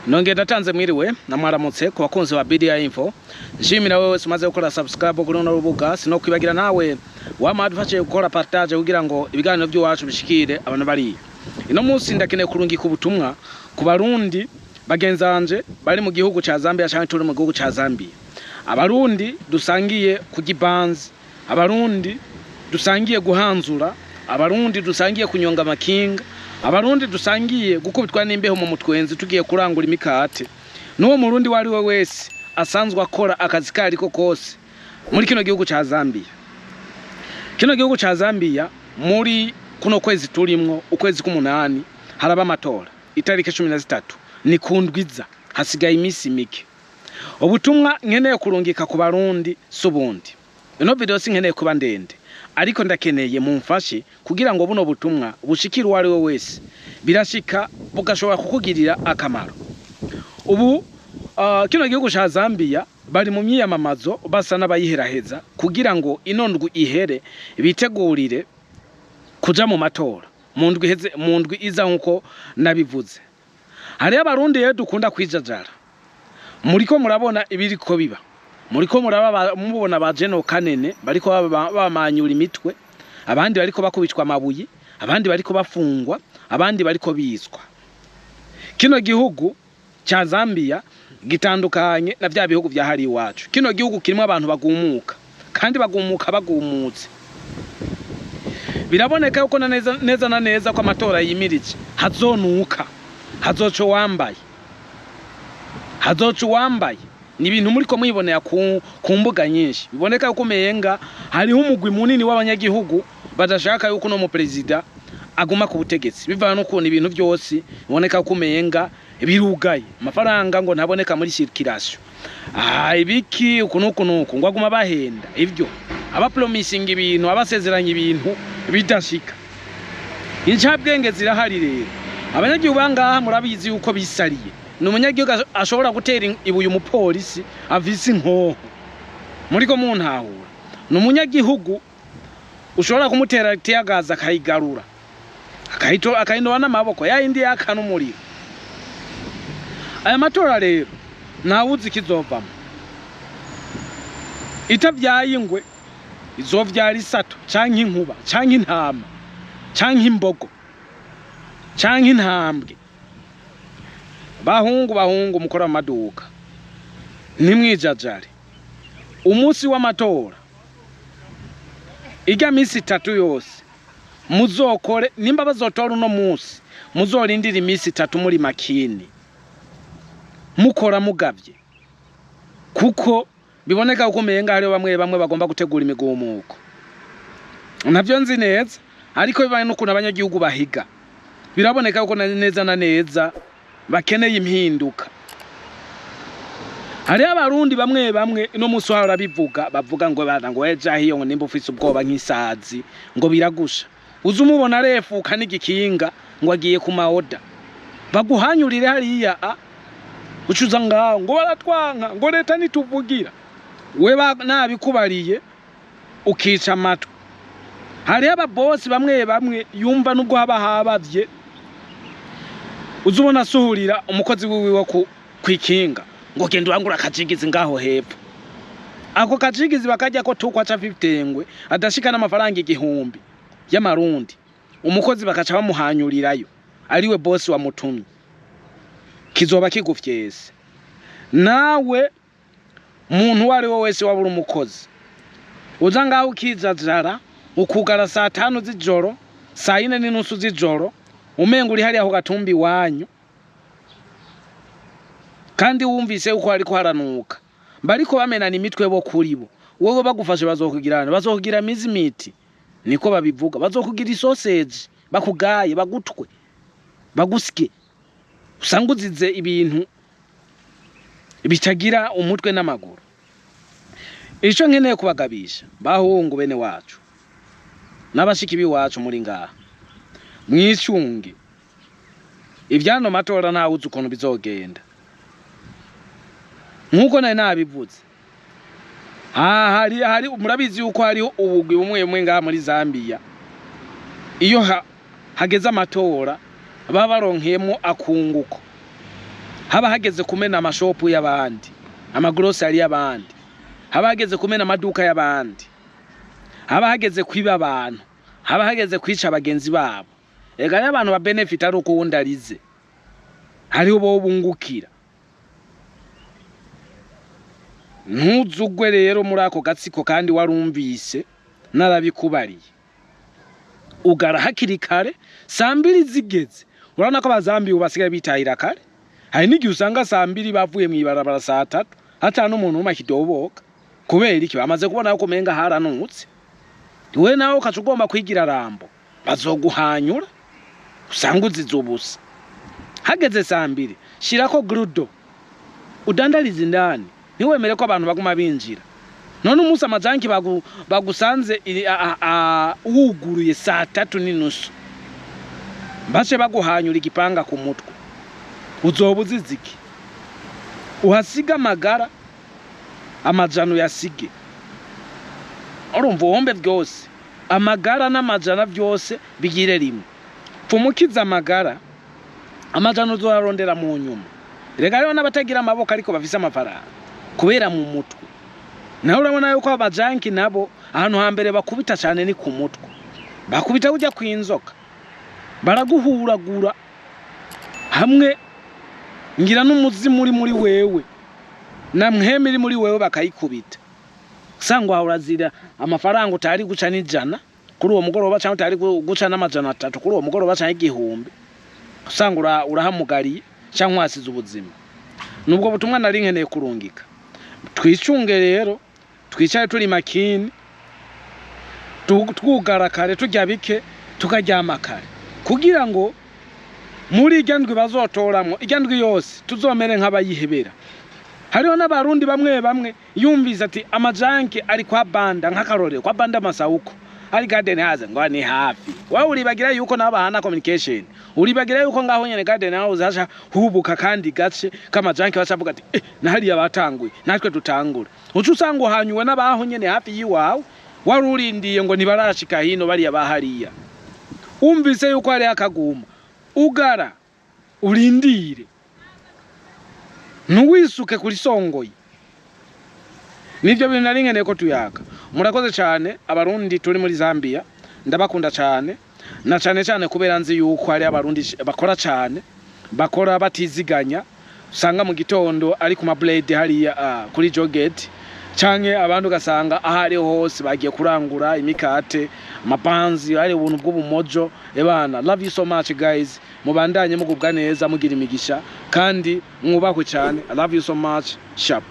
Nongeye ndatanze mwiriwe na mwaramutse ku bakunzi ba BDI Info. Nshimira wewe umaze gukora subscribe kuri runo rubuga, sino kwibagira nawe wamadufashe gukora partage kugira ngo ibiganiro by'uwacu bishikire abantu bari. Ino munsi ndakeneye kurungika ubutumwa ku barundi bagenzanje bari mu gihugu ca Zambia cyangwa turi mu gihugu ca Zambia. Abarundi dusangiye kugibanzi, abarundi dusangiye guhanzura, abarundi dusangiye kunyonga amakinga, abarundi dusangiye gukubitwa n'imbeho mu mutwenzi tugiye kurangura imikate. Nuwo murundi wari we wese asanzwe akora akazi kari ko kose muri kino gihugu ca Zambia. Kino gihugu ca Zambia muri kuno kwezi turimwo ukwezi k'umunani haraba amatora itariki 13 ni kundwiza, hasigaye imisi mike. Ubutumwa nkeneye kurungika ku barundi subundi. Ino video sinkeneye kuba ndende, ariko ndakeneye mumfashe kugira ngo buno butumwa bushikira uwari we wese birashika bugashobora kukugirira akamaro. Ubu kino gihugu ca Zambia bari mu myiyamamazo basa n'abayiheraheza kugira ngo inondwi ihere bitegurire kuja mu matora mu ndwi iza nkuko nabivuze. Hari abarundi rero dukunda kwijajara, muriko murabona ibiriko biba, muriko mubona ba General Kanene bariko bamanyura imitwe, abandi bariko bakubitwa amabuye, abandi bariko bafungwa, abandi bariko bizwa. Kino gihugu ca Zambia gitandukanye na vya bihugu vya hari iwacu. Kino gihugu kirimo abantu bagumuka, kandi bagumutse. Biraboneka yuko neza na neza ko amatora yimirije hazonuka, hazoco wambaye ni ibintu muri ko mwibonera ku mbuga nyinshi. Biboneka yuko umenga hariho umugwi munini w'abanyagihugu badashaka yuko no mu president aguma ku butegetsi, bivana no kubona ibintu byose. Biboneka yuko umenga birugaye, amafaranga ngo ntaboneka muri circulation, ibiki ukunuko ngo aguma bahenda ivyo aba promising ibintu, abasezeranya ibintu bidashika. Incabwenge zirahari rero. Abanyagihugu bangaha murabizi yuko bisariye. Ni umunyagihugu ashobora gutera ibuye umupolisi avise inkoho, muriko muntahura. Ni umunyagihugu ushobora kumutera tiyagaza akayigarura, akayindoba n'amaboko yayindi yakana umuriro. Aya matora rero ntawuzi kizovamo. Itavyaye ingwe izovyara isato, canke inkuba, canke intama, canke imbogo, canke intambwe. Bahungu mukora amaduka, nimwijajare. Umunsi w'amatora ijya misi 3 yose muzokore, nimba bazotora uno munsi muzorindira imisi 3 muri makini mukora mugavye, kuko biboneka uko umenga hari bamwe bagomba gutegura imigumuko. Navyo nzi neza, ariko bibaye no kuna abanyagihugu bahiga, biraboneka uko neza na neza bakeneye impinduka. Hari abarundi bamwe ino munsi wahora bavuga ngo bana ngo eja hiyo ngo nimba ufise ubwoba nk'isazi ngo biragusha, uzumubona refuka n'igikinga ngo agiye ku maoda baguhanyurire hariya ucuza ngaho ngo baratwanka ngo leta nituvugira, we nabikubariye ukica amatwi. Hari ababosi bamwe yumva nubwo haba habavye, uzubona suhurira umukozi wiwe kwikinga ngo genda urangura akajigizi ngaho hepfo. Ako kajigizi bakajya ko tukwa ca 50 ngwe adashika n'amafaranga 1000 y'amarundi, umukozi bakaca bamuhanyurirayo ariwe boss wa mutumye. Kizoba kigufyese nawe muntu wari wo wese wabura umukozi, uza ngaho ukijajara ukugara saa 5 z'ijoro, saa 4:30 z'ijoro, umenga uri hariya ho gatumbi wanyu, kandi wumvise uko ariko haranuka. Bariko bamenana imitwe bo kuri bo, wowe bagufashe bazokugira mizimiti, niko babivuga. Bazokugira isoseje, bakugaye, bagutwe, bagusike, usanguzize ibintu bitagira umutwe n'amaguru. Ico nkeneye kubagabisha bahungu bene wacu n'abashiki biwacu muri ngaha, mwicunge ivyano matora ntawuzi ukuntu bizogenda. Nkuko nabivuze, hari murabizi yuko hariho ubugwi bumwe ngaha muri Zambia, iyo hageze amatora baba baronkeyemo akunguko. haba hageze kumena amashopu y'abandi, amagrocery y'abandi, haba hageze kumena amaduka y'abandi, haba hageze kwiba abantu, haba hageze kwica abagenzi babo. Ega y'abantu ba benefit ari uko wundarize, hariho bo bungukira. Ntuzugwe rero muri ako gatsiko kandi warumvise narabikubariye. Ugara hakiri kare, saa 2 zigeze. Urabona ko abazambi ubasigaye bitahira kare. Hari n'igihe usanga saa 2 bavuye mu ibarabara saa 3, hata n'umuntu umakidoboka. Kubera iki bamaze kubona yuko menga haranutse. We nawe ukacugomba kwigira rambo, bazoguhanyura usanga uzizubusa. Hageze saa 2, shirako grudo, udandariza indani, ntiwemere ko abantu baguma binjira. None umunsi amazanki bagusanze wuguruye saa 3:30, bace baguhanyura igipanga ku mutwe, uzobuziziki uhasiga amagara, amajano yasige. Urumva uwombe byose, amagara n'amajana byose bigire rimwe. Pfumukiza amagara, amajano uzarondera mu nyuma. Rega rero n'abatagira amaboko ariko bafise amafaranga kubera mu mutwe. Naho urabona yuko abajanki nabo ahantu hambere bakubita cyane ni ku mutwe. Bakubita ujya kwinzoka, baraguhuragura hamwe, ngira n'umuzimu muri wewe na mweme iri muri wewe bakayikubita. Sangwa urazira amafaranga utari guca n'ijana kuri uwo mugoroba, cyangwa utari guca n'amajana 3 kuri uwo mugoroba, cyangwa 1000. Sangura urahamugariye cyangwa wasize ubuzima. Nubwo butumwa nari nkeneye kurungika. Twicunge rero, twicaye turi makini, twugara kare, tujya bike, tukaryama kare, kugira ngo muri iryandwi bazotoramo iryandwi yose tuzomere nk'abayihebera. Hariho n'abarundi bamwe yumviza ati amajanki ari kwa banda, nk'akarore kwa banda Masauko ari Garden House ngo ni hafi. Wawe uribagira yuko nabahana communication, uribagira yuko ngaho nyene Garden House hasha hubuka kandi gace k'amajanki bacavuga ati nahari yabatanguye natwe dutangura. Ucu usanga uhanyuwe n'abaho nyene hafi yiwawe, wari urindiye ngo nibarashika hino bari yabahariya. Umvise yuko ari akaguma, ugara urindire, ntuwisuke kuri songoye. Nivyo bintu nari nkeneye ko tuyaka. Murakoze cyane abarundi turi muri Zambia, ndabakunda cyane, na cyane kubera nzi yuko ari abarundi bakora cyane, bakora batiziganya. Usanga mu gitondo ari ku mablade hariya kuri Jogate, canke abantu gasanga ahari hose bagiye kurangura imikate, amapanzi, ari ubuntu bw'ubumojo. Ebana, love you so much guys, mubandanye mugubwa neza, mugira imigisha kandi mwubahwe cyane. I love you so much. Sharp.